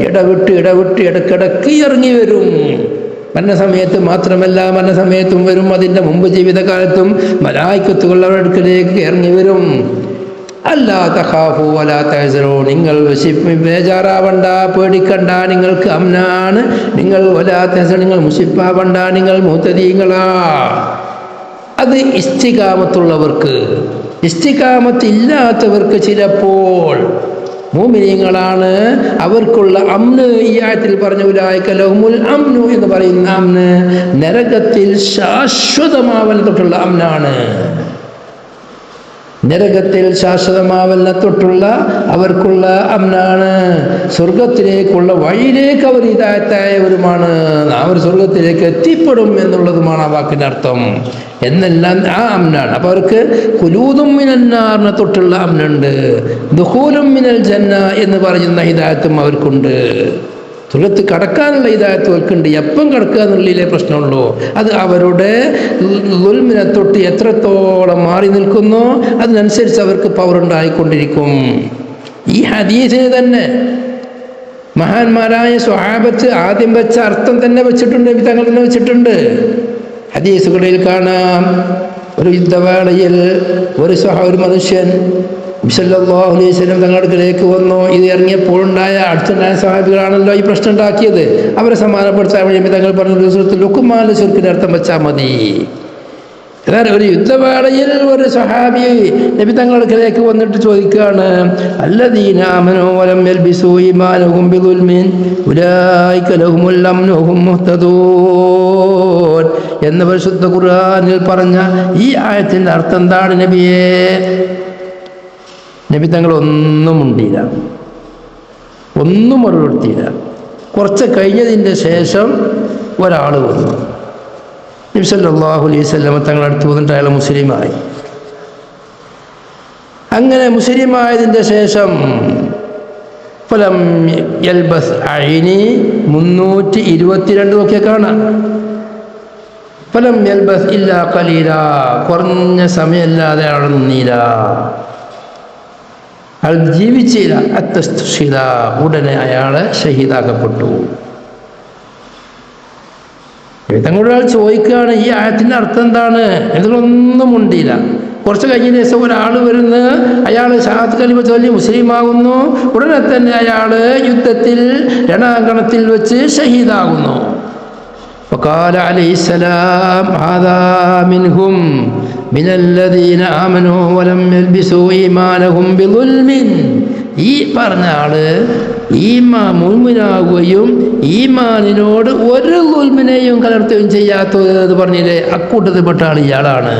ഇടവിട്ട് ഇടക്കിടക്ക് ഇറങ്ങി വരും. മരണസമയത്ത് മാത്രമല്ല, മരണസമയത്തും വരും. അതിൻ്റെ മുമ്പ് ജീവിതകാലത്തും മലായികത്തുകൾ അവരുടെ അടുക്കലേക്ക് ഇറങ്ങി വരും. അല്ലാ തഖാഫു വലാ തഹ്സനൂ, നിങ്ങൾ ബേജാറാവണ്ട, പേടിക്കണ്ട, നിങ്ങൾക്ക് അമ്നാണ്. നിങ്ങൾ വലാ തഹ്സനൂ, നിങ്ങൾ മുസിഫാവണ്ട, നിങ്ങൾ മുഹ്തദീങ്ങളാ. അത് ഇസ്തിഖാമത്തുള്ളവർക്ക്. ഇസ്തിഖാമത്ത് ഇല്ലാത്തവർക്ക് ചിലപ്പോൾ മുഅ്മിനീങ്ങളാണ്, അവർക്കുള്ള അമ്ന് ഈ ആയത്തിൽ പറഞ്ഞ ഉലൈക ലഹുമുൽ അമ്നു എന്ന് പറയുന്ന അമ്ന് നരകത്തിൽ ശാശ്വതമാവൽ തൊട്ടുള്ള അമ്നാണ്. നരകത്തിൽ ശാശ്വതമാവലിനെ തൊട്ടുള്ള അവർക്കുള്ള അമ്നാണ്. സ്വർഗത്തിലേക്കുള്ള വഴിയിലേക്ക് അവർ ഹിദായത്തായവരുമാണ്. അവർ സ്വർഗത്തിലേക്ക് എത്തിപ്പെടും എന്നുള്ളതുമാണ് ആ വാക്കിൻ്റെ അർത്ഥം. എന്നെല്ലാം ആ അമ്നാണ്. അപ്പോൾ അവർക്ക് ഖുലൂദും മിനന്നാറിനെ തൊട്ടുള്ള അമ്നുണ്ട്. ദുഖൂലും മിനൽ ജന്ന എന്ന് പറയുന്ന ഹിദായത്തും അവർക്കുണ്ട്. സ്വർഗത്ത് കടക്കാനുള്ള ഹിദായത്ത് അവർക്കുണ്ട്. എപ്പം കടക്കുക എന്നുള്ളതിലേ പ്രശ്നമുള്ളൂ. അത് അവരുടെ ദുൽമിനെ തൊട്ട് എത്രത്തോളം മാറി നിൽക്കുന്നോ അതിനനുസരിച്ച് അവർക്ക് പവർ ഉണ്ടായിക്കൊണ്ടിരിക്കും. ഈ ഹദീസിന് തന്നെ മഹാന്മാരായ സ്വഹാബത്ത് ആദ്യം വെച്ച അർത്ഥം തന്നെ വെച്ചിട്ടുണ്ട്, തങ്ങൾ തന്നെ വെച്ചിട്ടുണ്ട്. ഹദീസുകളിൽ കാണാം, ഒരു യുദ്ധവേളയിൽ ഒരു മനുഷ്യൻ സല്ലല്ലാഹു അലൈഹി വസല്ലം തങ്ങളുടെ അടുക്കലേക്ക് വന്നു. ഇത് ഇറങ്ങിയപ്പോഴുണ്ടായ അടുത്തുണ്ടായ സഹാബികളാണല്ലോ ഈ പ്രശ്നം ഉണ്ടാക്കിയത്. അവരെ സമാധാനപ്പെടുത്താൻ വേണ്ടി തങ്ങൾ പറഞ്ഞു, ലുക്കുമാല ശിർക്കിന്റെ അർത്ഥം വെച്ചാൽ മതി. അതായത് ഒരു യുദ്ധവേളയിൽ ഒരു സഹാബി നബി തങ്ങളുടെ അടുക്കലേക്ക് വന്നിട്ട് ചോദിക്കുകയാണ്, അല്ലദീന ആമനൂ വലം യൽബിസൂ ഈമാനഹും ബിദുൽമിൻ ഉലൈക ലഹുമുൽ അംനു വഹും മുഹ്തദൂൻ എന്ന പരിശുദ്ധ ഖുർആനിൽ പറഞ്ഞ ഈ ആയത്തിന്റെ അർത്ഥം എന്താണ് നബിയേ? നബി തങ്ങൾ ഒന്നും ഉണ്ടില്ല, ഒന്നും മറുപടിയില്ല. കുറച്ച് കഴിഞ്ഞതിൻ്റെ ശേഷം ഒരാൾ വന്നു. നബി സല്ലല്ലാഹു അലൈഹി വസല്ലം തങ്ങളുടെ അടുത്ത് വന്നിട്ട് അയാൾ മുസ്ലിമായി. അങ്ങനെ മുസ്ലിമായതിൻ്റെ ശേഷം ഫലം യൽബസ് ഐനി 322 ഒക്കെ കാണാം. ഫലം യൽബസ് ഇല്ലാ ഖലീല, കുറഞ്ഞ സമയമല്ലാതെ അയാൾ നിന്നില്ല, അയാൾ ജീവിച്ചില്ല. അത്തസ്തുഷില, ഉടനെ അയാളെ ഷഹീദാക്കപ്പെട്ടു. തങ്ങളുടെ ആൾ ചോദിക്കുകയാണ്, ഈ ആയത്തിൻ്റെ അർത്ഥം എന്താണ്? എന്തെങ്കിലൊന്നും ഉണ്ടില്ല. കുറച്ച് കഴിഞ്ഞ ദിവസം ഒരാൾ വരുന്നു, അയാൾ ഷഹാദത്ത് കലിമ ചൊല്ലി മുസ്ലിമാകുന്നു. ഉടനെ തന്നെ അയാൾ യുദ്ധത്തിൽ രണാങ്കണത്തിൽ വെച്ച് ഷഹീദാകുന്നു. وقال عليه السلام هذا منهم من الذين آمنوا ولم يلبسوا إيمانهم بظلم. ഈ പറഞ്ഞ ആള് മുഅ്മിനാകുകയും ഈമാനിനോട് ഒരു ദുൽമിനെയും കലർത്തുകയും ചെയ്യാത്തത് പറഞ്ഞില്ലേ, അക്കൂട്ടത്തിൽപ്പെട്ട ആൾ ഇയാളാണ്.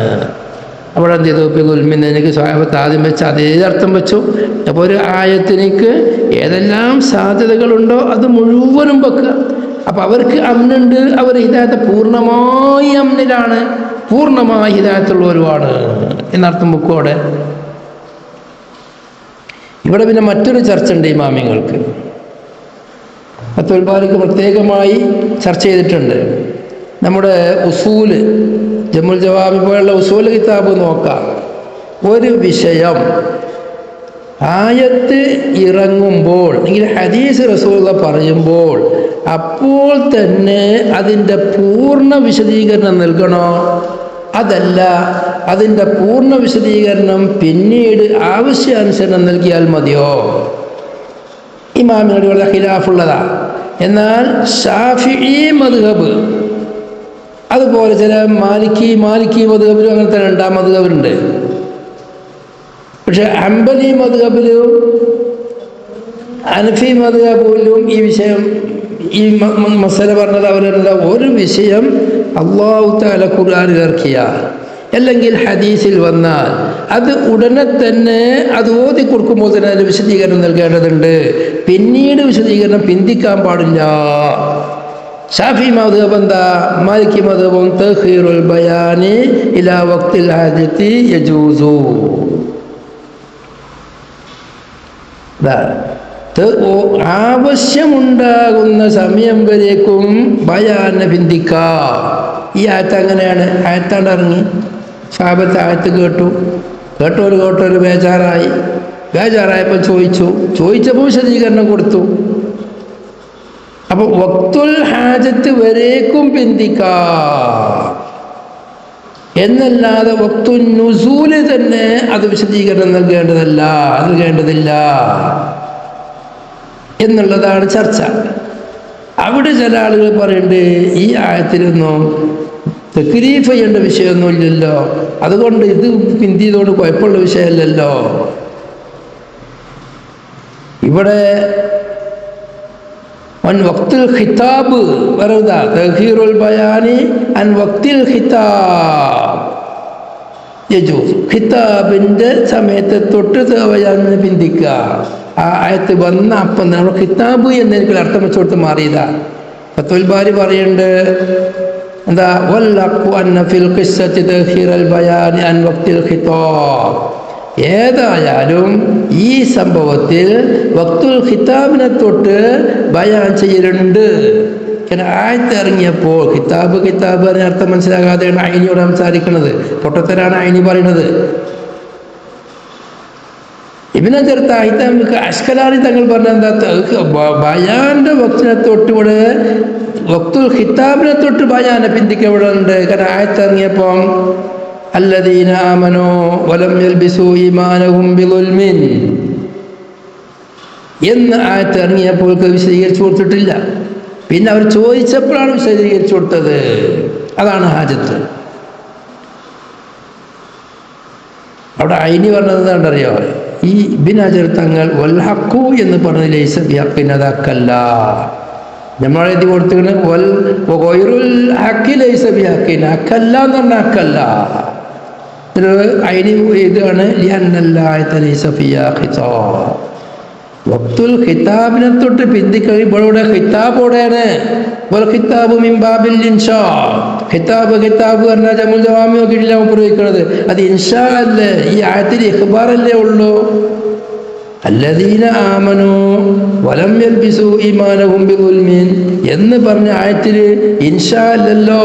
അവിടെ എന്ത് ചെയ്തു? ദുൽമിന് എനിക്ക് സ്വഹാബത്ത് ആദ്യം വെച്ച് അതേ അർത്ഥം വെച്ചു. അപ്പോൾ ഒരു ആയത്തിനേക്ക് ഏതെല്ലാം സാധ്യതകളുണ്ടോ അത് മുഴുവനും വെക്കുക. അപ്പം അവർക്ക് അമ്നുണ്ട്, അവർ ഹിദായത്ത് പൂർണ്ണമായി അമ്നിലാണ്, പൂർണ്ണമായി ഹിദായത്തുള്ളവരുമാണ് എന്നർത്ഥം വെക്കോടെ. ഇവിടെ പിന്നെ മറ്റൊരു ചർച്ച ഉണ്ട് ഇമാമിങ്ങൾക്ക്. ഫത്വൽ ബാരിക്ക് പ്രത്യേകമായി ചർച്ച ചെയ്തിട്ടുണ്ട്. നമ്മുടെ ഉസൂല് ജമുൽ ജവാബി പോലുള്ള ഉസൂല് കിതാബ് നോക്കാം. ഒരു വിഷയം ആയത്ത് ഇറങ്ങുമ്പോൾ അല്ലെങ്കിൽ ഹദീസ് റസൂലുള്ളാഹി പറയുമ്പോൾ അപ്പോൾ തന്നെ അതിൻ്റെ പൂർണ്ണ വിശദീകരണം നൽകണോ? അതല്ല, അതിൻ്റെ പൂർണ്ണ വിശദീകരണം പിന്നീട് ആവശ്യാനുസരണം നൽകിയാൽ മതിയോ? ഇമാമിനോട് വളരെ ഖിലാഫുള്ളതാ. എന്നാൽ ശാഫിഈ മദ്ഹബ്, അതുപോലെ ചില മാലിക്കി മദ്ഹബിലും അങ്ങനത്തെ 2ാം മദ്ഹബുണ്ട്. പക്ഷെ ഹംബലി മദ്ഹബിലും ഹനഫി മദ്ഹബിലും ഈ വിഷയം, ഈ മസല പറഞ്ഞത് അവരുടെ ഒരു വിഷയം അല്ലാഹു തആല ഖുർആനിൽ ഇറക്കിയാൽ അല്ലെങ്കിൽ ഹദീസിൽ വന്നാൽ അത് ഉടനെ തന്നെ അത് ഓതി കൊടുക്കുമ്പോൾ തന്നെ അതിന് വിശദീകരണം നൽകേണ്ടതുണ്ട്. പിന്നീട് വിശദീകരണം പിന്തിക്കാൻ പാടില്ല. ഷാഫി മദ്ഹബ് എന്താ? മാലിക്കി മദ്ഹബും തഖീറുൽ ബയാനി ഇലാ വഖ്തിൽ ഹാജത്തി യജൂസു. ആവശ്യമുണ്ടാകുന്ന സമയം വരേക്കും ബയാനെ ബിന്ദിക്കാം. ഈ ആയത്ത് അങ്ങനെയാണ്. ആയത്താണ്ട് ഇറങ്ങി സാബത്ത് ആയത്ത് കേട്ടോര് ബേജാറായപ്പോൾ ചോദിച്ചപ്പോൾ വിശദീകരണം കൊടുത്തു. അപ്പൊ വക്തുൽ ഹാജത്ത് വരേക്കും ബിന്ദിക്കാം എന്നല്ലാതെ വക്തുൻ നുസൂല് തന്നെ അത് വിശദീകരണം നൽകേണ്ടതില്ല എന്നുള്ളതാണ് ചർച്ച. അവിടെ ചില ആളുകൾ പറയുന്നുണ്ട് ഈ ആയത്തിലൊന്നും തക്രീഫ് ചെയ്യേണ്ട വിഷയമൊന്നുമില്ലല്ലോ, അതുകൊണ്ട് ഇത് പിന്തിയതോട് കുഴപ്പമുള്ള വിഷയമല്ലല്ലോ. ഇവിടെ വക്തുൽ ഖിതാബ് പറയുക തഖീറുൽ ബയാനി അൻ വക്തിൽ ഖിതാബ് യജൂസ്. ഖിതാബിൻ്റെ സമയത്തെ തൊട്ട് ബയാനിനെ പിന്തിക്കുക. ആ ആയത്ത് വന്ന അപ്പം നമ്മൾ ഖിതാബ് എന്നെനിക്ക് അർത്ഥം വെച്ചോടുത്ത് മാറിയതാ. ഫത്തുൽ ബാരി പറയുന്നുണ്ട് എന്താ വല്ലഖു അന്ന ഫിൽ ഖിസ്സത്തി തഖീറുൽ ബയാനി അൻ വക്തിൽ ഖിതാബ്. ഏതായാലും ഈ സംഭവത്തിൽ വക്തുൽ ഖിതാബിനെ തൊട്ട് ബയാൻ ചെയ്യലുണ്ട്. ആയത്ത് ഇറങ്ങിയപ്പോൾ കിതാബ് അതിന് അർത്ഥം മനസ്സിലാകാതെയാണ് ഐനിയോട് സംസാരിക്കുന്നത്. പൊട്ടത്തരാണ് ഐനി പറയുന്നത്. ഇബ്നു ജർത്ത അഷ്കലാനി തങ്ങൾ പറഞ്ഞ എന്താ ബയാന്റെ വക്തിനെ തൊട്ട് ഇവിടെ വക്തുൽ ഖിതാബിനെ തൊട്ട് ബയാനെ പിന്തിക്കപ്പെടുന്നുണ്ട്. കാരണം ആയത്ത് ഇറങ്ങിയപ്പം അല്ലദീന ആമനൂ വലം യൽബിസൂ ഈമാനഹും ബിളുൽമിൻ എന്ന് ആയത്ത് ഇറങ്ങിയപ്പോൾ വിശദീകരിച്ചു കൊടുത്തിട്ടില്ല. പിന്നെ അവർ ചോദിച്ചപ്പോഴാണ് വിശദീകരിച്ചു കൊടുത്തത്. അതാണ് ഹാജത്ത്. അവിടെ ഐനി പറഞ്ഞത് എന്താണെന്നറിയോ? ഈ ഇബ്നു ഹജർ തങ്ങൾ വൽഹഖു എന്ന് പറഞ്ഞ ലൈസ ബിഹഖിൻ അതക്കല്ല. നമ്മളെഴുതി കൊടുത്തിട്ട് വൽ ഗൈറുൽ ഹഖി ലൈസ ബിഹഖിൻ അക്കല്ല എന്ന് പറഞ്ഞാൽ അക്കല്ല. ഐനി ഇതാണ് വക്തുൽ ഖിതാബിനെ തൊട്ട് പിന്തിക്കഴിയുമ്പോഴൂടെ ഖിതാബോടെയാണ്. ഖിതാബ് മിൻബാബിൽ ഇൻഷാ. ഖിതാബ് പറഞ്ഞാൽ ജമുൽ ജവാമി നോക്കിയിട്ടില്ല ഉപയോഗിക്കുന്നത്. അത് ഇൻഷാ അല്ലേ? ഈ ആയത്തിൽ ഇഖ്ബാറല്ലേ ഉള്ളൂ. അല്ലദീന ആമനൂ വലം യൽബിസൂ ഈമാനഹും ബിളുൽമിൻ എന്ന് പറഞ്ഞ ആയത്തിൽ ഇൻഷാ അല്ലല്ലോ,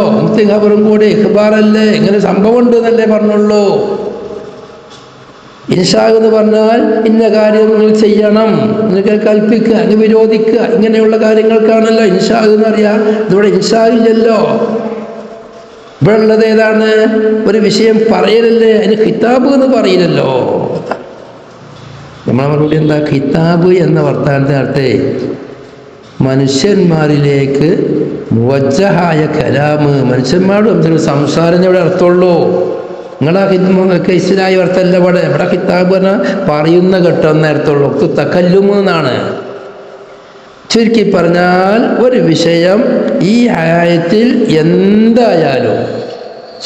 ഖബറും കൂടെ ഇഖ്ബാറല്ലേ? ഇങ്ങനെ സംഭവം ഉണ്ട് എന്നല്ലേ പറഞ്ഞുള്ളൂ. ഇൻഷാ എന്ന് പറഞ്ഞാൽ ഇന്ന കാര്യം നിങ്ങൾ ചെയ്യണം, നിങ്ങൾക്ക് കൽപ്പിക്കുക, അങ്ങ് വിരോധിക്കുക, ഇങ്ങനെയുള്ള കാര്യങ്ങൾക്കാണല്ലോ ഇൻഷാ എന്ന് അറിയാം. ഇതിവിടെ ഇൻഷാ ഇല്ലല്ലോ. ഇവിടെ ഉള്ളത് ഏതാണ്? ഒരു വിഷയം പറയലല്ലേ, അതിന് ഖിതാബ് എന്ന് പറയില്ലല്ലോ. നമ്മളോട് എന്താ ഖിതാബ് എന്ന വർത്താനത്തിനർത്ഥേ മനുഷ്യന്മാരിലേക്ക് മുവജ്ജഹായ കലാമ്, മനുഷ്യന്മാരോട് എന്തൊരു സംസാരം ഇവിടെ അർത്ഥമുള്ളൂ. നിങ്ങളാ ഇസ്ലായി അർത്ഥമല്ല. ഇവിടെ ഖിതാബ് പറഞ്ഞാൽ പറയുന്ന ഘട്ടം എന്ന അർത്ഥമുള്ളൂ. തകല്ലുമ് എന്നാണ്. ചുരുക്കി പറഞ്ഞാൽ ഒരു വിഷയം ഈ ആയത്തിൽ എന്തായാലും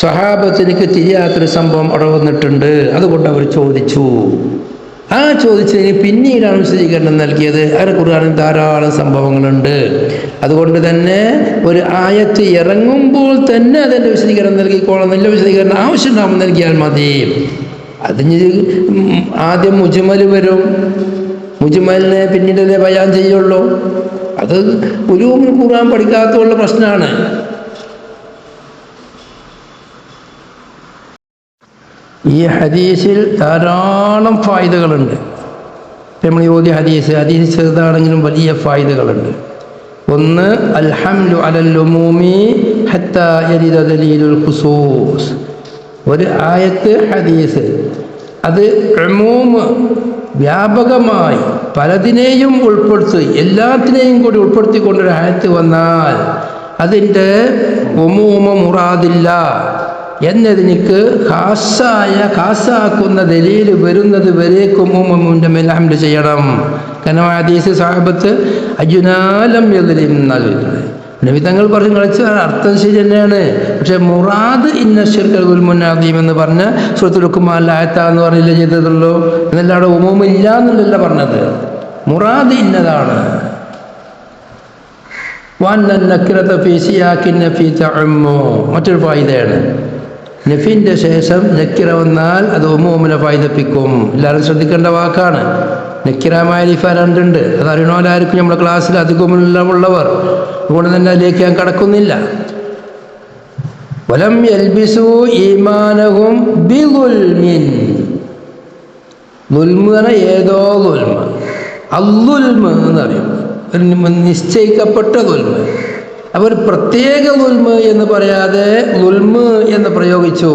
സ്വഹാബത്തിനിക്ക് തിരിയാത്തൊരു സംഭവം അവിടെ വന്നിട്ടുണ്ട്. അതുകൊണ്ട് അവർ ചോദിച്ചു. ആ ചോദിച്ചതിന് പിന്നീടാണ് വിശദീകരണം നൽകിയത്. അതിന് ഖുർആനിൽ ധാരാളം സംഭവങ്ങളുണ്ട്. അതുകൊണ്ട് തന്നെ ഒരു ആയത്ത് ഇറങ്ങുമ്പോൾ തന്നെ അതിൻ്റെ വിശദീകരണം നൽകിക്കോളാം. നല്ല വിശദീകരണം ആവശ്യമുണ്ടാകുമ്പോൾ നൽകിയാൽ മതി. അതിന് ആദ്യം മുജ്മൽ വരും. മുജ്മലിനെ പിന്നീടല്ലേ ബയാൻ ചെയ്യുള്ളൂ. അത് ഉലൂമുൽ ഖുർആൻ പഠിക്കാത്തതുള്ള പ്രശ്നമാണ്. ഈ ഹദീസിൽ ധാരാളം ഫായിദകളുണ്ട്. നമ്മൾ ഓതിയ ഹദീസ് ചെറുതാണെങ്കിലും വലിയ ഫായിദകളുണ്ട്. ഒന്ന്, അൽ ഹംലു അലൽ ഉമൂമി ഹത്താ യരിദ ദലീലുൽ ഖുസൂസ്. ഒരു ആയത്ത് ഹദീസ് അത് ഉമൂമ് വ്യാപകമായി പലതിനെയും ഉൾപ്പെടുത്തി എല്ലാത്തിനെയും കൂടി ഉൾപ്പെടുത്തിക്കൊണ്ടൊരു ആയത്ത് വന്നാൽ അതിൻ്റെ ഉമൂമ മുറാദില്ല എന്നതിനിക്ക് ഖാസാക്കുന്ന ദലീൽ വരുന്നത് വരേക്കും ഉമൂമിൻ്റെ മേൽ ഹംദ് ചെയ്യണം. കാരണം ഹദീസ് സഹാബത്ത് അജുനാലം യദ്ലിംനൽ നബി തങ്ങൾ പറഞ്ഞു കളിച്ച അർത്ഥം ശരി തന്നെയാണ്. പക്ഷെ മുറാദ് ഇന്ന ശിർക്കൽ ദുൽമുൻ അദീം എന്ന് പറഞ്ഞ സൂറത്തുൽ ലുഖ്മാനിലെ ആയത്താന്ന് പറഞ്ഞില്ല ചെയ്തതുള്ളൂ. എന്നല്ല അവിടെ ഉമൂം ഇല്ല എന്നല്ല പറഞ്ഞത്. മുറാദ് ഇന്നതാണ്. മറ്റൊരു ഫായിദയാണ്. നഫിൻ്റെ ശേഷം നക്കിറ വന്നാൽ അത് ഉമൂമിനെ ഫായിദപ്പിക്കും. എല്ലാവരും ശ്രദ്ധിക്കേണ്ട വാക്കാണ്. നക്കിറ മാരിഫ രണ്ടുണ്ട്. അത് അറിയണവരായിരിക്കും നമ്മുടെ ക്ലാസ്സിൽ അധികമുള്ളവർ. അതുകൊണ്ട് തന്നെ അതിലേക്ക് ഞാൻ കടക്കുന്നില്ല. വലം യൽബിസു ഈമാനഹും ബിദുൽമിൻ. ദുൽമ് എന്ന ഏതോ ദുൽമ്, അല്ലുൽമ് എന്നറിയും, ഒരു നിശ്ചയിക്കപ്പെട്ട ദുൽമ്. അവർ പ്രത്യേക ദുൽമ് എന്ന് പറയാതെ ദുൽമ് എന്ന് പ്രയോഗിച്ചു.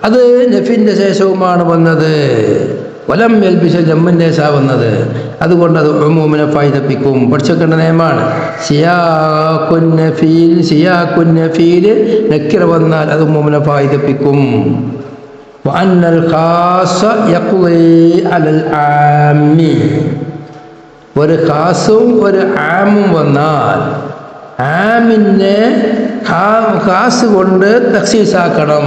അത് നഫിൻ്റെ ശേഷവുമാണ് വന്നത്. വലം യൽബിസ ജമ്മിൻ്റെ ശേഷാ വന്നത്. അതുകൊണ്ട് അത് ഉമൂമിനെ ഫായിദപ്പിക്കും. പഠിച്ചേക്കേണ്ട നിയമമാണ്. സിയാഖുൻ നഫീൽ നക്കിറ വന്നാൽ അത് ഉമൂമിനെ ഫായിദപ്പിക്കും. വഅന്നൽ ഖാസ യഖ്ളി അലൽ ആമി. ഒരു ഖാസും ഒരു ആമും വന്നാൽ ആമിനെ ഖാസ് കൊണ്ട് തഖ്സീസാക്കണം.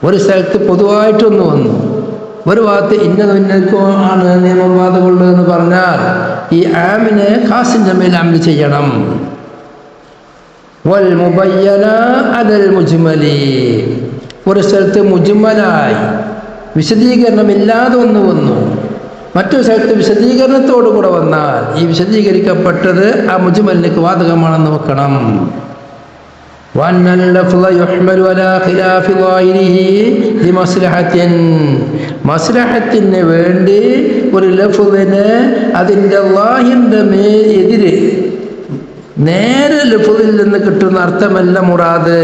ഒരു സ്ഥലത്ത് പൊതുവായിട്ടൊന്ന് വന്നു, ഒരു ഭാഗത്ത് ഇന്നതാണ് നിയമബാധകൾ എന്ന് പറഞ്ഞാൽ ഈ ആമിനെ ഖാസിൻ്റെ മേൽ അമൽ ചെയ്യണം. വൽ മുബയ്യന അലൽ മുജ്മലി. ഒരു സ്ഥലത്ത് മുജ്മലായി വിശദീകരണമില്ലാതെ ഒന്ന് വന്നു, മറ്റൊരു സ്ഥലത്ത് വിശദീകരണത്തോടുകൂടെ വന്നാൽ ഈ വിശദീകരിക്കപ്പെട്ടത് ആ മുജ്മലിലേക്ക് ബാധകമാണെന്ന് വെക്കണം. മസ്ലഹത്തിന് വേണ്ടി ഒരു ലഫ്ദിന് അതിൻ്റെ ലാഹിൻ്റെ എതിര് നേരെ ലഫ്ദിൽ നിന്ന് കിട്ടുന്ന അർത്ഥമല്ല മുറാദ്,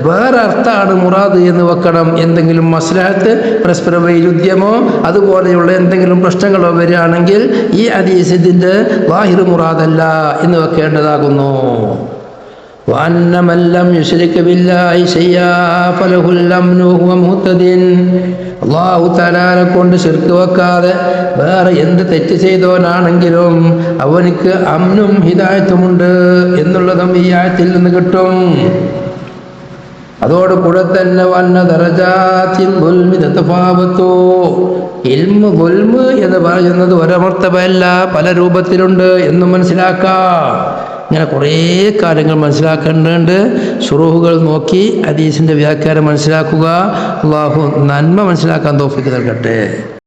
വേറെ അർത്ഥമാണ് മുറാദ് എന്ന് വെക്കണം. എന്തെങ്കിലും മസ്ലഹത്ത്, പരസ്പര വൈരുദ്ധ്യമോ അതുപോലെയുള്ള എന്തെങ്കിലും പ്രശ്നങ്ങളോ വരികയാണെങ്കിൽ ഈ ഹദീസ് ഇതിൻ്റെ ലാഹിർ മുറാദല്ല എന്ന് വെക്കേണ്ടതാകുന്നു. وأن من لم يشرك بالله شيئا فله الأمن وهو مهتد. അല്ലാഹു തആലയെ കൊണ്ട് ശിർക്ക് വെക്കാതെ വേറെ എന്ത് തെറ്റ് ചെയ്തവനാണെങ്കിലും അവനിക്ക് അമ്നും ഹിദായത്തുമുണ്ട് എന്നുള്ളതും ഈ ആയത്തിൽ നിന്ന് കിട്ടും. അതോടുകൂടെ തന്നെ വന്ന ദറജാത്തിൽ ദുൽമി തഫാവത്തു. ഇൽമു ദുൽമ് എന്ന് പറയുന്നത് ഒരമർത്തബല്ല, പല രൂപത്തിലുണ്ട് എന്നും മനസ്സിലാക്കാം. ഇങ്ങനെ കുറേ കാര്യങ്ങൾ മനസ്സിലാക്കേണ്ടതുണ്ട്. ശുറൂഹുകൾ നോക്കി ഹദീസിൻ്റെ വ്യാഖ്യാനം മനസ്സിലാക്കുക. അല്ലാഹു നന്മ മനസ്സിലാക്കാൻ തൗഫീഖ് നൽകട്ടെ.